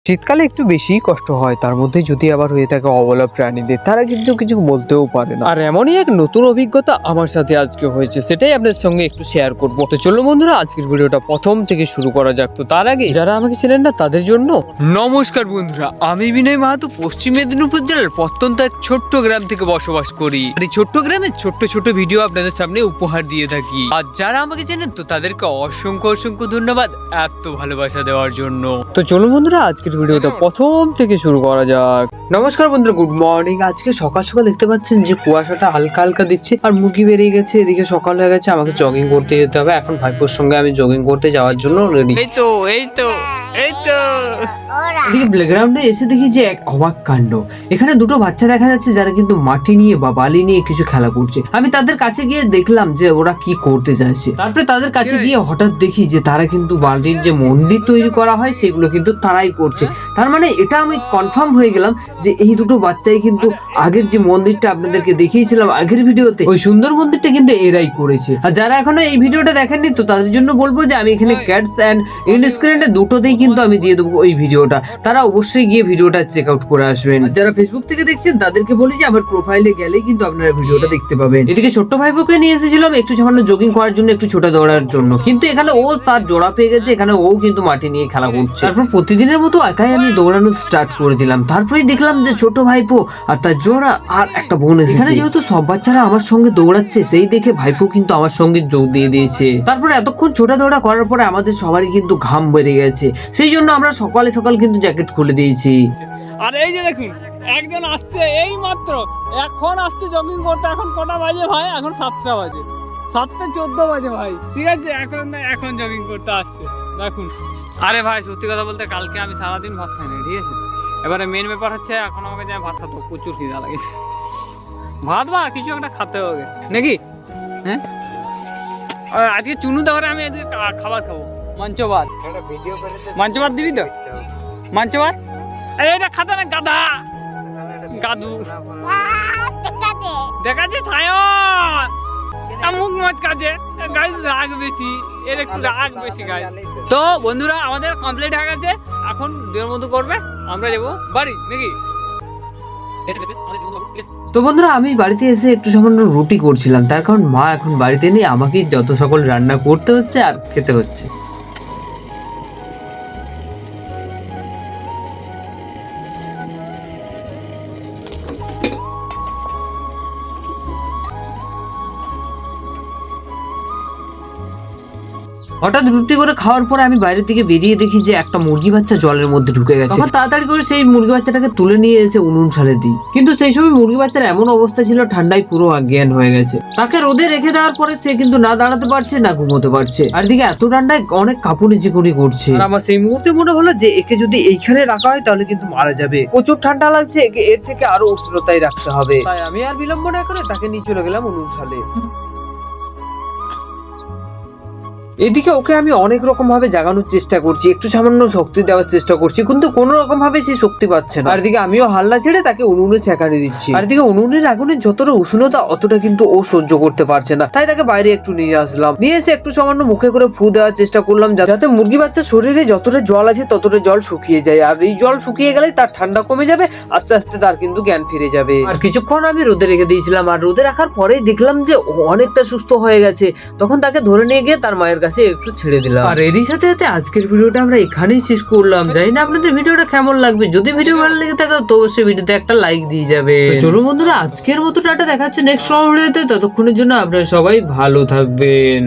শীতকালে একটু বেশিই কষ্ট হয়, তার মধ্যে যদি আবার হয়ে থাকে অবলা প্রাণীদের, তারা কিন্তু কিছু বলতেও পারে না। আর এমনই এক নতুন অভিজ্ঞতা আমার সাথে আজকে হয়েছে, সেটাই আপনাদের সঙ্গে একটু শেয়ার করবো। তো চলো বন্ধুরা, আজকের ভিডিওটা প্রথম থেকে শুরু করা যাক। তো তার আগে যারা আমাকে চেনেন না তাদের জন্য নমস্কার বন্ধুরা, আমি বিনয় মাহাতো পশ্চিম মেদিনীপুর জেলার প্রত্যন্ত এক ছোট্ট গ্রাম থেকে বসবাস করি। আর এই ছোট্ট গ্রামে ছোট্ট ছোট ভিডিও আপনাদের সামনে উপহার দিয়ে থাকি। আর যারা আমাকে চেনেন তো তাদেরকে অসংখ্য অসংখ্য ধন্যবাদ এত ভালোবাসা দেওয়ার জন্য। তো চলো বন্ধুরা, আজকের ভিডিওটা প্রথম থেকে শুরু করা যাক। নমস্কার বন্ধুরা, গুড মর্নিং। আজকে সকাল সকাল দেখতে পাচ্ছেন যে কুয়াশাটা হালকা হালকা দিচ্ছে, আর মুরগি বেরিয়ে গেছে, এদিকে সকাল হয়ে গেছে, আমাকে জগিং করতে যেতে হবে। এখন ভাইপোর সঙ্গে আমি জগিং করতে যাওয়ার জন্য রেডি। এই তো এদিকে প্লেগ্রাউন্ডে এসে দেখি যে এক অবাক কাণ্ড। এখানে দুটো বাচ্চা দেখা যাচ্ছে যারা কিন্তু মাটি নিয়ে বা বালি নিয়ে কিছু খেলা করছে। আমি তাদের কাছে গিয়ে দেখলাম যে ওরা কি করতে চাইছে। তারপরে তাদের কাছে গিয়ে হঠাৎ দেখি যে তারা কিন্তু বালির যে মন্দির তৈরি করা হয় সেগুলো কিন্তু তারাই করছে। তার মানে এটা আমি কনফার্ম হয়ে গেলাম যে এই দুটো বাচ্চাই কিন্তু আগের যে মন্দিরটা আপনাদেরকে দেখিয়েছিলাম আগের ভিডিওতে, ওই সুন্দর মন্দিরটা কিন্তু এরাই করেছে। আর যারা এখনো এই ভিডিওটা দেখেননি তো তাদের জন্য বলবো যে আমি এখানে ক্যাটস এন্ড এন্ড স্ক্রিনে দুটোতেই কিন্তু আমি দিয়ে দেবো ওই ভিডিওটা, তারা অবশ্যই গিয়ে ভিডিওটা চেক আউট করে আসবেন। যারা ফেসবুক থেকে দেখছেন তাদেরকে বলি যে আমার প্রোফাইলে গেলেই কিন্তু আপনারা ভিডিওটা দেখতে পাবেন। এদিকে ছোট্ট ভাইপোকে নিয়ে এসেছিলাম একটু সামান্য জগিং করার জন্য, একটু ছোট দৌড়ার জন্য, কিন্তু এখানে ও তার জোড়া পেয়ে গেছে, এখানে ও কিন্তু মাটি নিয়ে খেলা করছে। তারপর প্রতিদিনের মতো একাই আমি দৌড়ানো স্টার্ট করে দিলাম। তারপরেই দেখলাম যে ছোট ভাইপো আর তার জোড়া আর একটা বোন এসেছে। এখানে যেহেতু সব বাচ্চারা আমার সঙ্গে দৌড়াচ্ছে, সেই দেখে ভাইপো কিন্তু আমার সঙ্গে যোগ দিয়ে দিয়েছে। তারপর এতক্ষণ ছোটা দৌড়া করার পরে আমাদের সবারই কিন্তু ঘাম বেড়ে গেছে, সেই জন্য আমরা সকালে সকাল কিন্তু জ্যাকেট খুলে দিয়েছি। আর এই যে দেখুন একজন আসছে, এই মাত্র এখন আসছে জগিং করতে। এখন কটা বাজে ভাই? এখন 7টা বাজে, 7:14 বাজে ভাই। ঠিক আছে, এখন জগিং করতে আসছে দেখুন। আরে ভাই সত্যি কথা বলতে কালকে আমি সারাদিন ভাত খাইনি, ঠিক আছে। এবারে মেন ব্যাপার হচ্ছে এখন আমাকে যে ভাত খাবো, প্রচুর খিদা লাগে। ভাত বা কিছু একটা খেতে হবে নাকি? হ্যাঁ, আজকে চুনু দেওয়ারে আমি আজকে খাবার খাবো, মাংস ভাত। মাংস ভাত দিবি তো? মাংস ভাত এটা খাতে না গাধা, গাদু দেখাচ্ছে সায়ন মুখ মাছ কাছে গাইস, রাগ বেশি, এর একটু রাগ বেশি গাইস। তো বন্ধুরা আমাদের কমপ্লিট হয়ে গেছে, এখন দেওয়ার মতো করবে, আমরা যাবো বাড়ি নাকি। তো বন্ধুরা, আমি বাড়িতে এসে একটু সামান্য রুটি করছিলাম, তার কারণ মা এখন বাড়িতে নেই, আমাকেই যত সকল রান্না করতে হচ্ছে আর খেতে হচ্ছে। হঠাৎ রুটি করে খাওয়ার পরে আমি বাইরের দিকে বেরিয়ে দেখি যে একটা মুরগি বাচ্চা জলের মধ্যে ঢুকে গেছে। তখন তাড়াতাড়ি করে সেই মুরগি বাচ্চাটাকে তুলে নিয়ে এসে উনুন ছালে দিই, কিন্তু সেই সময় মুরগি বাচ্চার এমন অবস্থা ছিল ঠান্ডায় পুরো অজ্ঞান হয়ে গেছে। তাকে রোদে রেখে দেওয়ার পরে সে কিন্তু না দাঁড়াতে পারছে না ঘুমোতে পারছে, আর দিকে এত ঠান্ডায় অনেক কাঁপুনি চিকুনি করছে। আর আমার সেই মুহূর্তে মনে হলো যে একে যদি এইখানে রাখা হয় তাহলে কিন্তু মারা যাবে, প্রচুর ঠান্ডা লাগছে, একে এর থেকে আরো উষ্ণতায় রাখতে হবে। তাই আমি আর বিলম্ব না করে তাকে নিয়ে চলে গেলাম উনুন ছালে। এদিকে ওকে আমি অনেক রকম ভাবে জাগানোর চেষ্টা করছি, একটু সামান্য শক্তি দেওয়ার চেষ্টা করছি, কিন্তু কোনো রকম ভাবে সে শক্তি পাচ্ছে না। আর এদিকে আমিও হাল্লা ছেড়ে তাকে উনুনে সেঁকানি দিচ্ছি। আর এদিকে উনুনের আগুনের যতটা উষ্ণতা অতটা কিন্তু ও সহ্য করতে পারছে না, তাই তাকে বাইরে একটু নিয়ে আসলাম। নিয়ে এসে একটু সামান্য মুখে করে ফু দেওয়ার চেষ্টা করলাম, যাতে মুরগি বাচ্চার শরীরে যতটা জল আছে ততটা জল শুকিয়ে যায়। আর এই জল শুকিয়ে গেলে তার ঠান্ডা কমে যাবে, আস্তে আস্তে তার কিন্তু জ্ঞান ফিরে যাবে। আর কিছুক্ষণ আমি রোদে রেখে দিয়েছিলাম, আর রোদে রাখার পরেই দেখলাম যে অনেকটা সুস্থ হয়ে গেছে। তখন তাকে ধরে নিয়ে গিয়ে তার মায়ের কাছে একটু ছেড়ে দিলাম। আর এরই সাথে সাথে আজকের ভিডিওটা আমরা এখানেই শেষ করলাম। জানি না আপনাদের ভিডিওটা কেমন লাগবে, যদি ভিডিও ভালো লেগে থাকে তো অবশ্যই ভিডিওতে একটা লাইক দিয়ে যাবে। চলো বন্ধুরা, আজকের মতো টাটা, দেখা হচ্ছে নেক্সট ভিডিওতে। ততক্ষণের জন্য আপনারা সবাই ভালো থাকবেন।